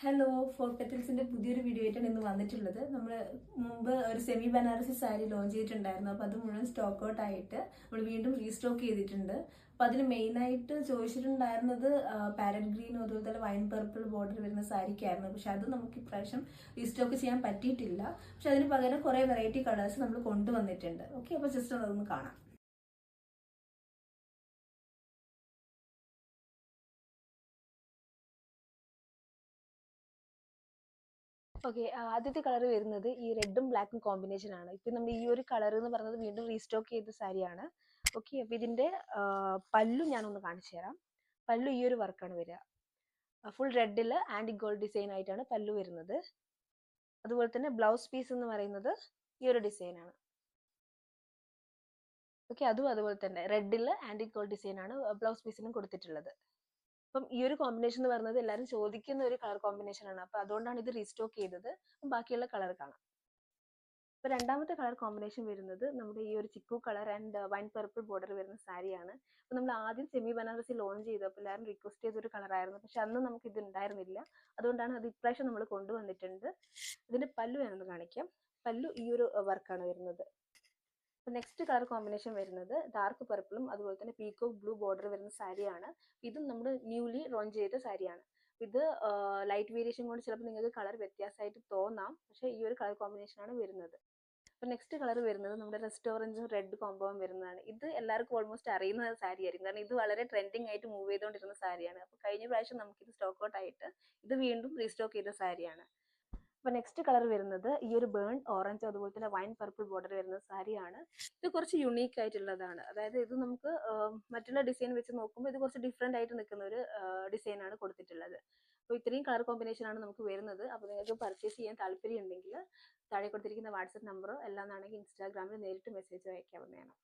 Hello, four പെറ്റൽസിന്റെ പുതിയൊരു video ആയിട്ടാണ് ഇന്ന് വന്നിട്ടുള്ളത്. നമ്മൾ മുമ്പ് ഒരു സെമി ബനാറസി സാരി ലോഞ്ച് ചെയ്തിട്ടുണ്ടായിരുന്നു. അപ്പോൾ അത് മുഴുവൻ സ്റ്റോക്ക് ഔട്ട് ആയിട്ട് നമ്മൾ വീണ്ടും റീസ്റ്റോക്ക് ചെയ്തിട്ടുണ്ട്. അപ്പോൾ അതിന് മെയിനായിട്ട് ചോദിച്ചിട്ടുണ്ടായിരുന്നത് പാരറ്റ് ഗ്രീനും അതുപോലെ തന്നെ വൈൻ പർപ്പിൾ ബോർഡർ വരുന്ന സാരിക്കായിരുന്നു. പക്ഷെ അത് നമുക്ക് ഇപ്രാവശ്യം റീസ്റ്റോക്ക് ചെയ്യാൻ പറ്റിയിട്ടില്ല. പക്ഷെ അതിന് പകരം കുറേ വെറൈറ്റി കളേഴ്സ് നമ്മൾ കൊണ്ടുവന്നിട്ടുണ്ട്. ഓക്കെ, അപ്പോൾ ജസ്റ്റ് അതൊന്ന് കാണാം. ഓക്കെ, ആദ്യത്തെ കളർ വരുന്നത് ഈ റെഡും ബ്ലാക്കും കോമ്പിനേഷൻ ആണ്. ഇപ്പൊ നമ്മൾ ഈ ഒരു കളർ എന്ന് പറയുന്നത് വീണ്ടും റീസ്റ്റോക്ക് ചെയ്ത സാരിയാണ്. ഓക്കെ, അപ്പൊ ഇതിന്റെ പല്ലു ഞാനൊന്ന് കാണിച്ചു തരാം. പല്ലു ഈ ഒരു വർക്കാണ് വരിക. ഫുൾ റെഡില് ആന്റി ഗോൾഡ് ഡിസൈൻ ആയിട്ടാണ് പല്ലു വരുന്നത്. അതുപോലെ തന്നെ ബ്ലൗസ് പീസ് എന്ന് പറയുന്നത് ഈ ഒരു ഡിസൈൻ ആണ്. ഓക്കെ, അതും അതുപോലെ തന്നെ റെഡില് ആന്റി ഗോൾഡ് ഡിസൈൻ ആണ് ബ്ലൗസ് പീസിനും കൊടുത്തിട്ടുള്ളത്. അപ്പം ഈ ഒരു കോമ്പിനേഷൻ എന്ന് പറയുന്നത് എല്ലാവരും ചോദിക്കുന്ന ഒരു കളർ കോമ്പിനേഷൻ ആണ്. അപ്പൊ അതുകൊണ്ടാണ് ഇത് റീസ്റ്റോക്ക് ചെയ്തത്. ബാക്കിയുള്ള കളർ കാണാം. ഇപ്പൊ രണ്ടാമത്തെ കളർ കോമ്പിനേഷൻ വരുന്നത് നമ്മുടെ ഈ ഒരു ചിക്കു colour and wine purple border വരുന്ന സാരിയാണ്. അപ്പൊ നമ്മൾ ആദ്യം സെമി ബനാറസി ലോഞ്ച് ചെയ്തപ്പോൾ എല്ലാവരും റിക്വസ്റ്റ് ചെയ്ത ഒരു കളറായിരുന്നു. പക്ഷെ അന്ന് നമുക്ക് ഇത് ഉണ്ടായിരുന്നില്ല. അതുകൊണ്ടാണ് അത് ഇപ്രാവശ്യം നമ്മൾ കൊണ്ടുവന്നിട്ടുണ്ട്. ഇതിന്റെ പല്ലു ഞാനൊന്ന് കാണിക്കാം. പല്ലു ഈ ഒരു വർക്കാണ് വരുന്നത്. നെക്സ്റ്റ് കളർ കോമ്പിനേഷൻ വരുന്നത് ഡാർക്ക് പർപ്പിളും അതുപോലെ തന്നെ പീക്കോക്ക് ബ്ലൂ ബോർഡർ വരുന്ന സാരിയാണ്. ഇതും നമ്മൾ ന്യൂലി ലോഞ്ച് ചെയ്ത സാരിയാണ്. ഇത് ലൈറ്റ് വേരിയേഷൻ കൊണ്ട് ചിലപ്പോൾ നിങ്ങൾക്ക് കളർ വ്യത്യാസമായിട്ട് തോന്നാം. പക്ഷേ ഈ ഒരു കളർ കോമ്പിനേഷൻ ആണ് വരുന്നത്. അപ്പോൾ നെക്സ്റ്റ് കളർ വരുന്നത് നമ്മുടെ റെസ്റ്റോറൻറ്റും റെഡ് കോമ്പോവും വരുന്നതാണ്. ഇത് എല്ലാവർക്കും ഓൾമോസ്റ്റ് അറിയുന്ന സാരി ആയിരിക്കും. കാരണം ഇത് വളരെ ട്രെൻഡിങ് ആയിട്ട് മൂവ് ചെയ്തുകൊണ്ടിരുന്ന സാരിയാണ്. അപ്പോൾ കഴിഞ്ഞ പ്രാവശ്യം നമുക്കിത് സ്റ്റോക്ക് ഔട്ട് ആയിട്ട് ഇത് വീണ്ടും റീസ്റ്റോക്ക് ചെയ്ത സാരിയാണ്. അപ്പോൾ നെക്സ്റ്റ് കളർ വരുന്നത് ഈ ഒരു ബേൺ ഓറഞ്ച് അതുപോലെ തന്നെ വൈൻ പർപ്പിൾ ബോർഡർ വരുന്ന സാരിയാണ്. ഇത് കുറച്ച് യുണീക്ക് ആയിട്ടുള്ളതാണ്. അതായത് ഇത് നമുക്ക് മറ്റുള്ള ഡിസൈൻ വെച്ച് നോക്കുമ്പോൾ ഇത് കുറച്ച് ഡിഫറെൻ്റ് ആയിട്ട് നിൽക്കുന്ന ഒരു ഡിസൈനാണ് കൊടുത്തിട്ടുള്ളത്. അപ്പോൾ ഇത്രയും കളർ കോമ്പിനേഷൻ ആണ് നമുക്ക് വരുന്നത്. അപ്പോൾ നിങ്ങൾക്ക് പർച്ചേസ് ചെയ്യാൻ താല്പര്യം ഉണ്ടെങ്കിൽ താഴെ കൊടുത്തിരിക്കുന്ന വാട്സപ്പ് നമ്പറോ അല്ലാന്നാണെങ്കിൽ ഇൻസ്റ്റാഗ്രാമിൽ നേരിട്ട് മെസ്സേജ് അയക്കാവുന്നതാണ്.